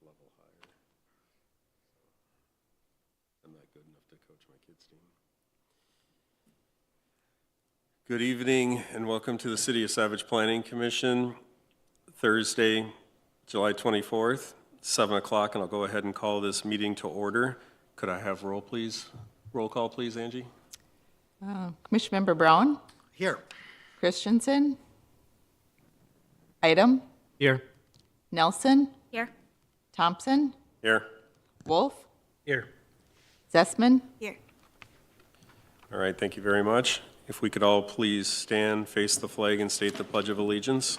level higher. I'm not good enough to coach my kids' team. Good evening and welcome to the City of Savage Planning Commission, Thursday, July 24th, 7 o'clock, and I'll go ahead and call this meeting to order. Could I have roll call, please, Angie? Commission Member Brown? Here. Christensen? Item? Here. Nelson? Here. Thompson? Here. Wolf? Here. Zessman? Here. All right, thank you very much. If we could all please stand, face the flag, and state the Pledge of Allegiance.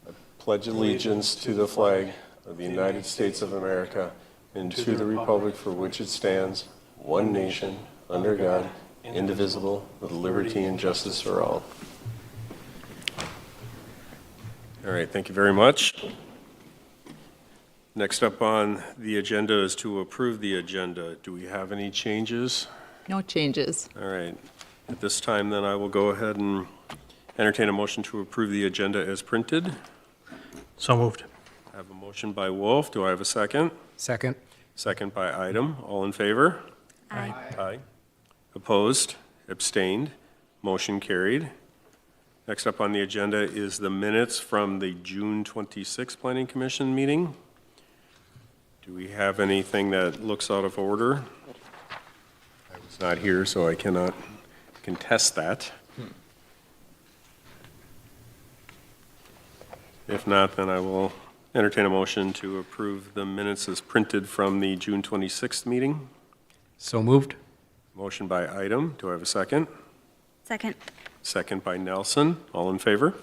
I pledge allegiance to the flag of the United States of America and to the republic for which it stands, one nation, under God, indivisible, with liberty and justice for all. All right, thank you very much. Next up on the agenda is to approve the agenda. Do we have any changes? No changes. All right. At this time, then, I will go ahead and entertain a motion to approve the agenda as printed. So moved. I have a motion by Wolf. Do I have a second? Second. Second by Item. All in favor? Aye. Aye. Opposed? Abstained? Motion carried. Next up on the agenda is the minutes from the June 26th Planning Commission meeting. Do we have anything that looks out of order? I was not here, so I cannot contest that. If not, then I will entertain a motion to approve the minutes as printed from the June 26th meeting. So moved. Motion by Item. Do I have a second? Second. Second by Nelson. All in favor?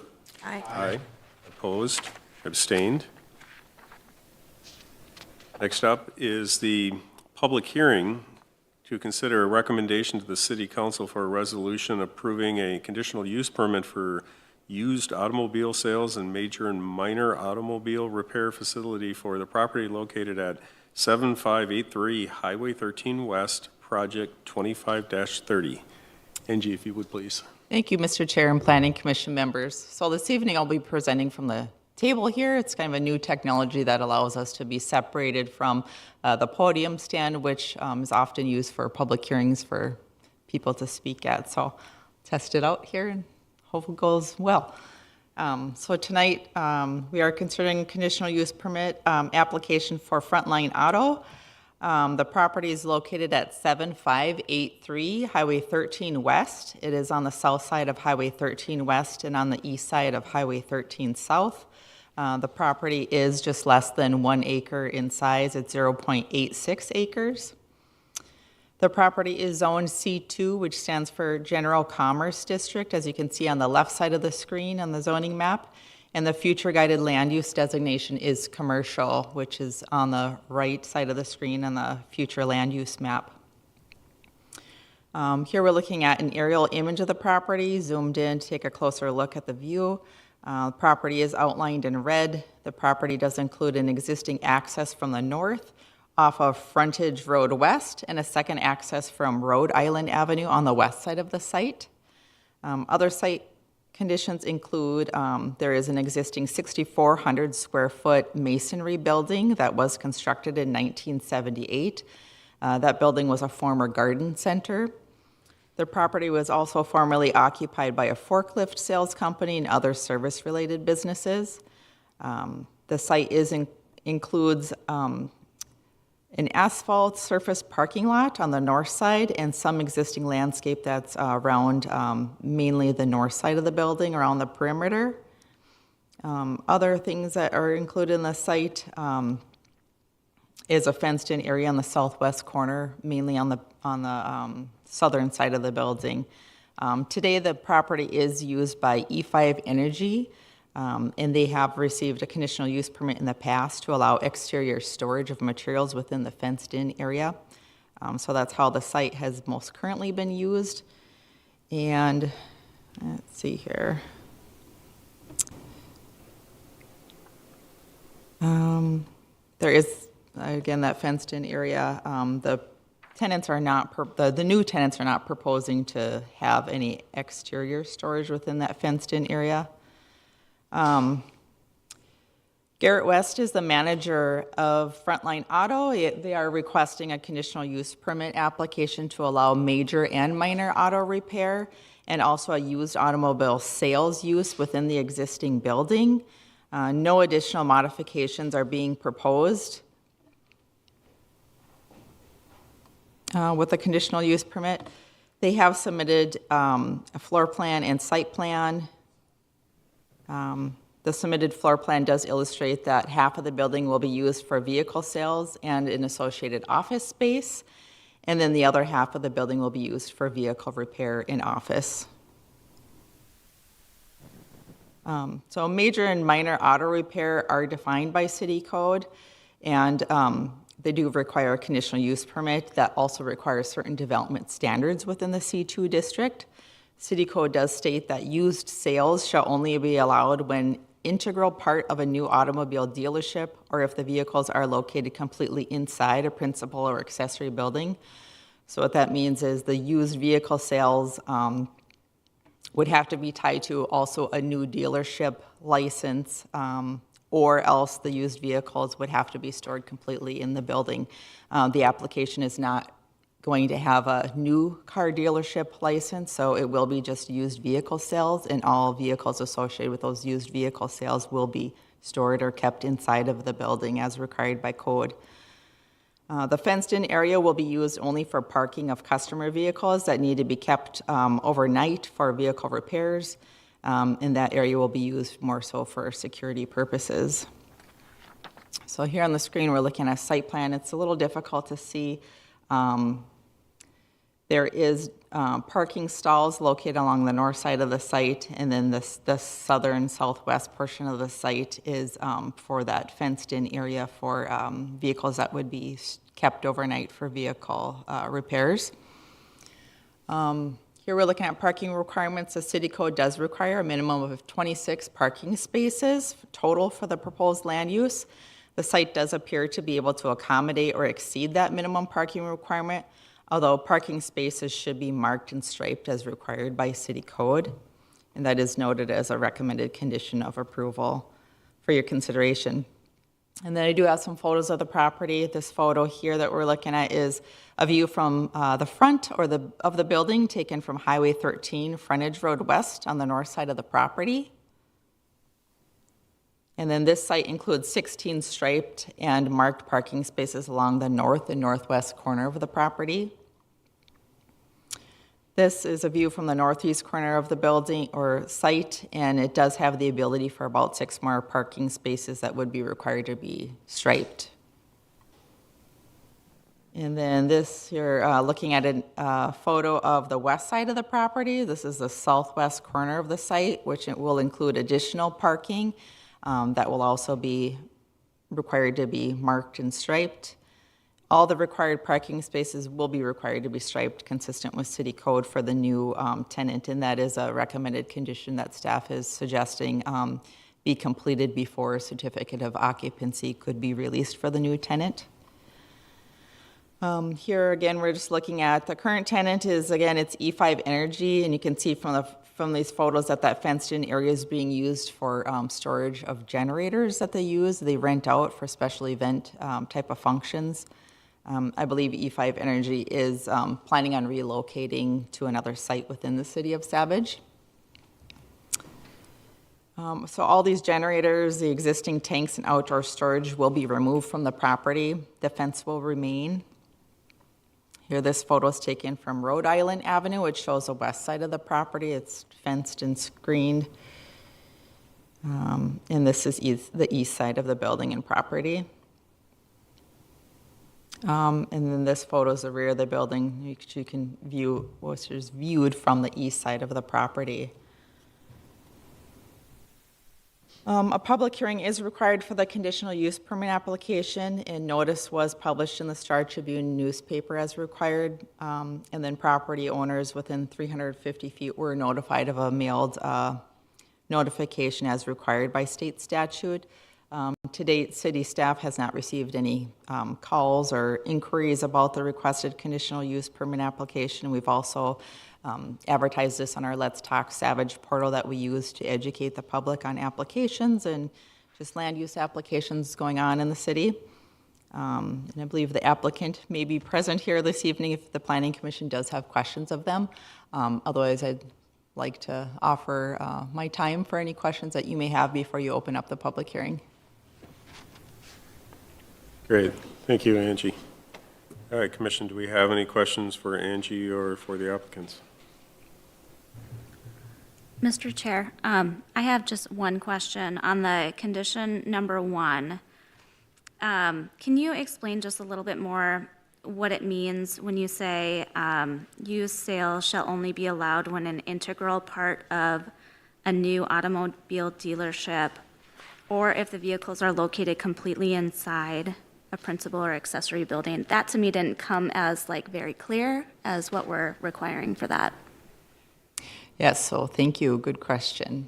Aye. Aye. Opposed? Abstained? Next up is the public hearing to consider a recommendation to the City Council for a resolution approving a conditional use permit for used automobile sales and major and minor automobile repair facility for the property located at 7583 Highway 13 West, Project 25-30. Angie, if you would please. Thank you, Mr. Chair and Planning Commission members. So this evening I'll be presenting from the table here. It's kind of a new technology that allows us to be separated from the podium stand, which is often used for public hearings for people to speak at. So test it out here and hope it goes well. So tonight we are considering conditional use permit application for Frontline Auto. The property is located at 7583 Highway 13 West. It is on the south side of Highway 13 West and on the east side of Highway 13 South. The property is just less than 1 acre in size. It's 0.86 acres. The property is zoned C2, which stands for General Commerce District, as you can see on the left side of the screen on the zoning map. And the future guided land use designation is commercial, which is on the right side of the screen on the future land use map. Here we're looking at an aerial image of the property, zoomed in to take a closer look at the view. The property is outlined in red. The property does include an existing access from the north off of Frontage Road West and a second access from Rhode Island Avenue on the west side of the site. Other site conditions include there is an existing 6,400 square foot masonry building that was constructed in 1978. That building was a former garden center. The property was also formerly occupied by a forklift sales company and other service-related businesses. The site includes an asphalt surface parking lot on the north side and some existing landscape that's around mainly the north side of the building, around the perimeter. Other things that are included in the site is a fenced-in area on the southwest corner, mainly on the southern side of the building. Today, the property is used by E5 Energy, and they have received a conditional use permit in the past to allow exterior storage of materials within the fenced-in area. So that's how the site has most currently been used. And let's see here. There is, again, that fenced-in area. The tenants are not, the new tenants are not proposing to have any exterior storage within that fenced-in area. Garrett West is the manager of Frontline Auto. They are requesting a conditional use permit application to allow major and minor auto repair and also a used automobile sales use within the existing building. No additional modifications are being proposed with the conditional use permit. They have submitted a floor plan and site plan. The submitted floor plan does illustrate that half of the building will be used for vehicle sales and an associated office space, and then the other half of the building will be used for vehicle repair and office. So major and minor auto repair are defined by city code, and they do require a conditional use permit that also requires certain development standards within the C2 district. City code does state that used sales shall only be allowed when integral part of a new automobile dealership or if the vehicles are located completely inside a principal or accessory building. So what that means is the used vehicle sales would have to be tied to also a new dealership license, or else the used vehicles would have to be stored completely in the building. The application is not going to have a new car dealership license, so it will be just used vehicle sales, and all vehicles associated with those used vehicle sales will be stored or kept inside of the building as required by code. The fenced-in area will be used only for parking of customer vehicles that need to be kept overnight for vehicle repairs, and that area will be used more so for security purposes. So here on the screen, we're looking at a site plan. It's a little difficult to see. There is parking stalls located along the north side of the site, and then the southern southwest portion of the site is for that fenced-in area for vehicles that would be kept overnight for vehicle repairs. Here we're looking at parking requirements. The city code does require a minimum of 26 parking spaces total for the proposed land use. The site does appear to be able to accommodate or exceed that minimum parking requirement, although parking spaces should be marked and striped as required by city code, and that is noted as a recommended condition of approval for your consideration. And then I do have some photos of the property. This photo here that we're looking at is a view from the front of the building taken from Highway 13, Frontage Road West on the north side of the property. And then this site includes 16 striped and marked parking spaces along the north and northwest corner of the property. This is a view from the northeast corner of the building or site, and it does have the ability for about 6 more parking spaces that would be required to be striped. And then this, you're looking at a photo of the west side of the property. This is the southwest corner of the site, which it will include additional parking that will also be required to be marked and striped. All the required parking spaces will be required to be striped consistent with city code for the new tenant, and that is a recommended condition that staff is suggesting be completed before a certificate of occupancy could be released for the new tenant. Here again, we're just looking at the current tenant is, again, it's E5 Energy, and you can see from these photos that fenced-in area is being used for storage of generators that they use. They rent out for special event type of functions. I believe E5 Energy is planning on relocating to another site within the city of Savage. So all these generators, the existing tanks and outdoor storage will be removed from the property. The fence will remain. Here, this photo is taken from Rhode Island Avenue, which shows the west side of the property. It's fenced and screened. And this is the east side of the building and property. And then this photo is the rear of the building, which you can view, which is viewed from the east side of the property. A public hearing is required for the conditional use permit application, and notice was published in the Star Tribune newspaper as required, and then property owners within 350 feet were notified of a mailed notification as required by state statute. To date, city staff has not received any calls or inquiries about the requested conditional use permit application. We've also advertised this on our Let's Talk Savage portal that we use to educate the public on applications and just land use applications going on in the city. And I believe the applicant may be present here this evening if the Planning Commission does have questions of them. Otherwise, I'd like to offer my time for any questions that you may have before you open up the public hearing. Great. Thank you, Angie. All right, Commission, do we have any questions for Angie or for the applicants? Mr. Chair, I have just one question on the condition number 1. Can you explain just a little bit more what it means when you say used sales shall only be allowed when an integral part of a new automobile dealership, or if the vehicles are located completely inside a principal or accessory building? That to me didn't come as like very clear as what we're requiring for that. Yes, so thank you. Good question.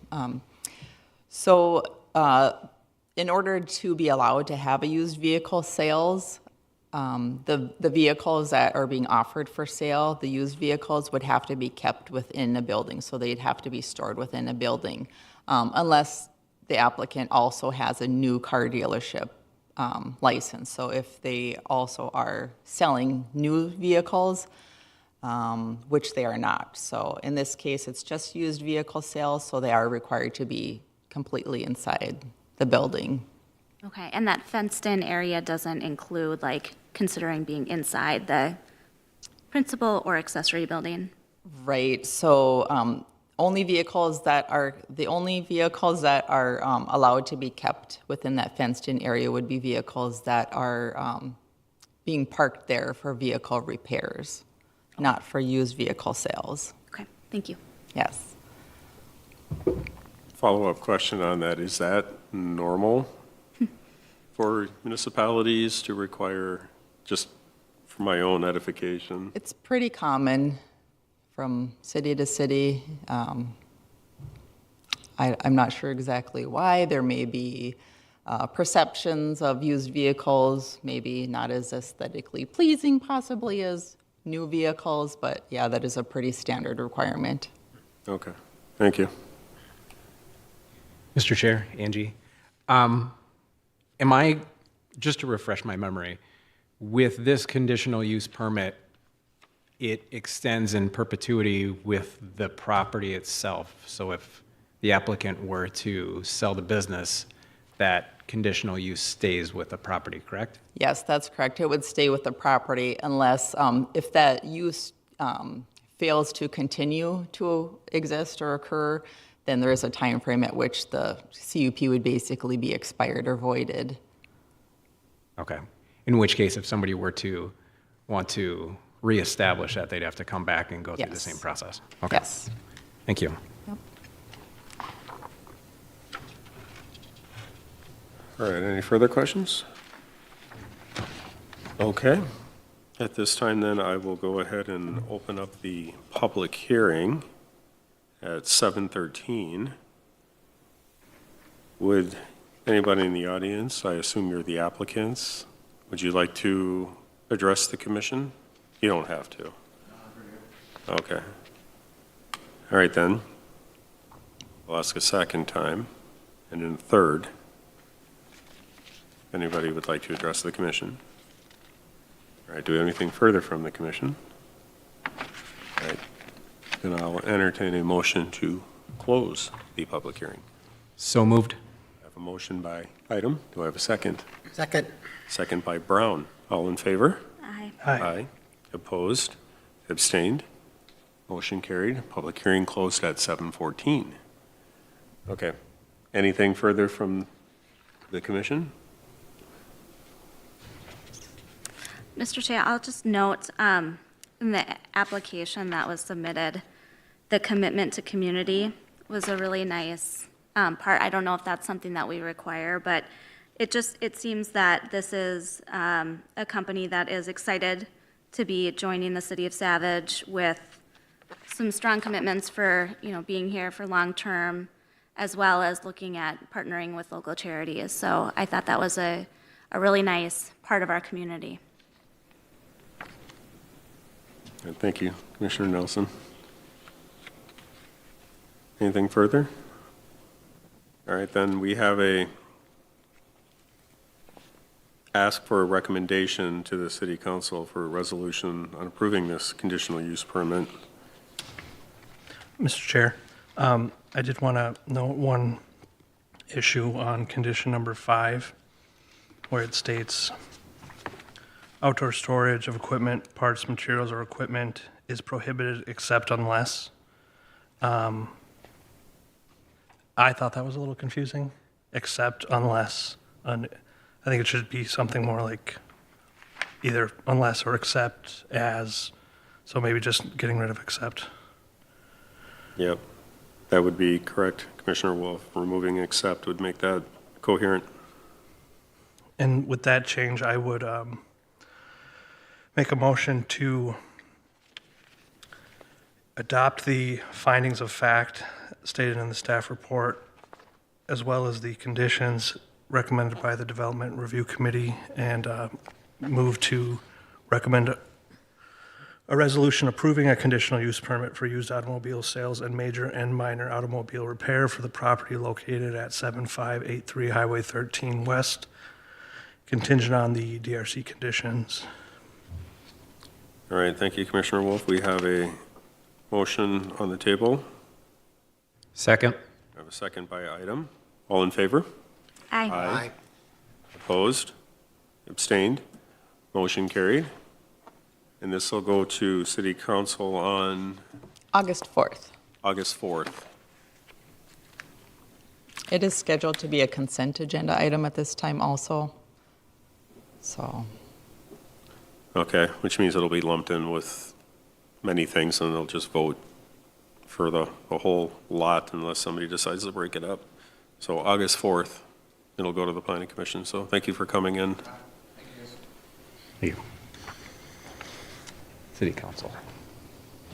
In order to be allowed to have a used vehicle sales, the vehicles that are being offered for sale, the used vehicles would have to be kept within a building, so they'd have to be stored within a building, unless the applicant also has a new car dealership license. So if they also are selling new vehicles, which they are not. So in this case, it's just used vehicle sales, so they are required to be completely inside the building. Okay, and that fenced-in area doesn't include, like, considering being inside the principal or accessory building? Right, so the only vehicles that are allowed to be kept within that fenced-in area would be vehicles that are being parked there for vehicle repairs, not for used vehicle sales. Okay, thank you. Yes. Follow-up question on that. Is that normal for municipalities to require, just for my own edification? It's pretty common from city to city. I'm not sure exactly why. There may be perceptions of used vehicles, maybe not as aesthetically pleasing possibly as new vehicles, but yeah, that is a pretty standard requirement. Okay, thank you. Mr. Chair, Angie, am I, just to refresh my memory, with this conditional use permit, it extends in perpetuity with the property itself? So if the applicant were to sell the business, that conditional use stays with the property, correct? Yes, that's correct. It would stay with the property unless, if that use fails to continue to exist or occur, then there is a time frame at which the CUP would basically be expired or voided. Okay. In which case, if somebody were to want to reestablish that, they'd have to come back and go through the Yes. same process? Okay. Yes. Thank you. Yep. All right, any further questions? Okay. At this time, then, I will go ahead and open up the public hearing at 7:13. Would anybody in the audience, I assume you're the applicants, would you like to address the commission? You don't have to. Okay. All right, then. I'll ask a second time, and then a third. If anybody would like to address the commission. All right, do we have anything further from the commission? All right, then I'll entertain a motion to close the public hearing. So moved. I have a motion by Item. Do I have a second? Second. Second by Brown. All in favor? Aye. Aye. Opposed? Abstained? Motion carried. Public hearing closed at 7:14. Okay. Anything further from the commission? Mr. Chair, I'll just note, in the application that was submitted, the commitment to community was a really nice part. I don't know if that's something that we require, but it seems that this is a company that is excited to be joining the city of Savage with some strong commitments for, being here for long-term, as well as looking at partnering with local charities. So I thought that was a really nice part of our community. Good, thank you, Commissioner Nelson. Anything further? All right, then we have a ask for a recommendation to the city council for a resolution on approving this conditional use permit. Mr. Chair, I did want to note one issue on condition number 5, where it states, outdoor storage of equipment, parts, materials, or equipment is prohibited except unless. I thought that was a little confusing, except unless. I think it should be something more like either unless or except as, so maybe just getting rid of except. Yep, that would be correct, Commissioner Wolf. Removing except would make that coherent. And with that change, I would make a motion to adopt the findings of fact stated in the staff report, as well as the conditions recommended by the Development Review Committee, and move to recommend a resolution approving a conditional use permit for used automobile sales and major and minor automobile repair for the property located at 7583 Highway 13 West, contingent on the DRC conditions. All right, thank you, Commissioner Wolf. We have a motion on the table. Second. I have a second by item. All in favor? Aye. Opposed? Abstained? Motion carried. And this will go to City Council on August 4th. August 4th. It is scheduled to be a consent agenda item at this time also. So, Okay, which means it'll be lumped in with many things, and they'll just vote for the whole lot unless somebody decides to break it up. So August 4th, it'll go to the Planning Commission. So thank you for coming in. You. City Council.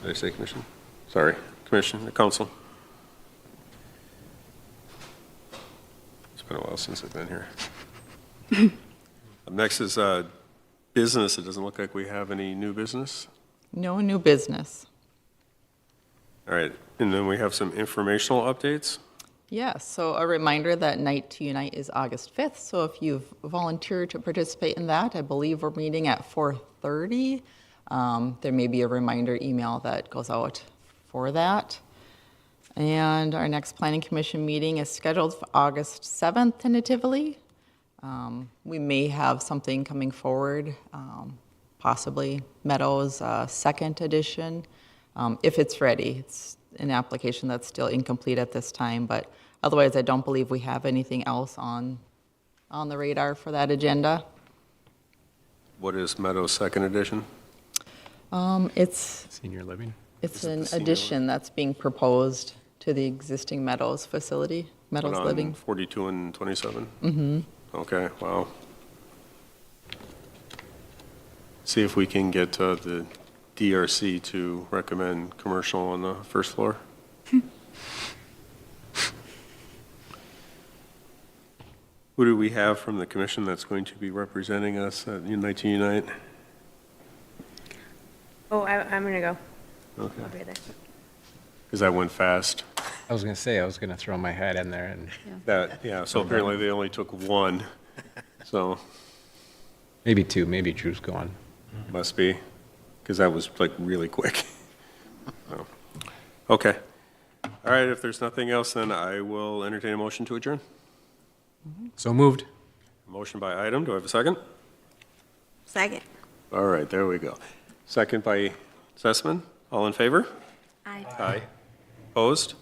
Did I say commission? Sorry, commission, the council. It's been a while since I've been here. Up next is business. It doesn't look like we have any new business. no new business. All right, and then we have some informational updates. Yes, so a reminder that Night to Unite is August 5th, so if you've volunteered to participate in that, I believe we're meeting at 4:30. There may be a reminder email that goes out for that. And our next Planning Commission meeting is scheduled for August 7th tentatively. We may have something coming forward, possibly Meadows second edition, if it's ready. It's an application that's still incomplete at this time, but otherwise I don't believe we have anything else on the radar for that agenda. What is Meadows Second Edition? It's Senior living. It's Is it an the senior addition that's being proposed to the existing Meadows facility, Meadows On Living. 42 and 27? Mm-hmm. Okay, wow. See if we can get the DRC to recommend commercial on the first floor. Who do we have from the commission that's going to be representing us at Unite to Unite? Oh, I'm gonna go. Okay, I'll be there. because that went fast. I was going to say, I was going to throw my hat in there and Yeah, so apparently they only took one, so maybe two, maybe Drew's gone. must be, because that was like really quick. So, okay. All right, if there's nothing else, then I will entertain a motion to adjourn. So moved. Motion by item, do I have a second? Second. All right, there we go. Second by Sussman, all in favor? Aye. Aye. Opposed?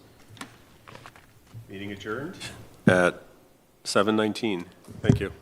Meeting adjourned at 7:19. Thank you.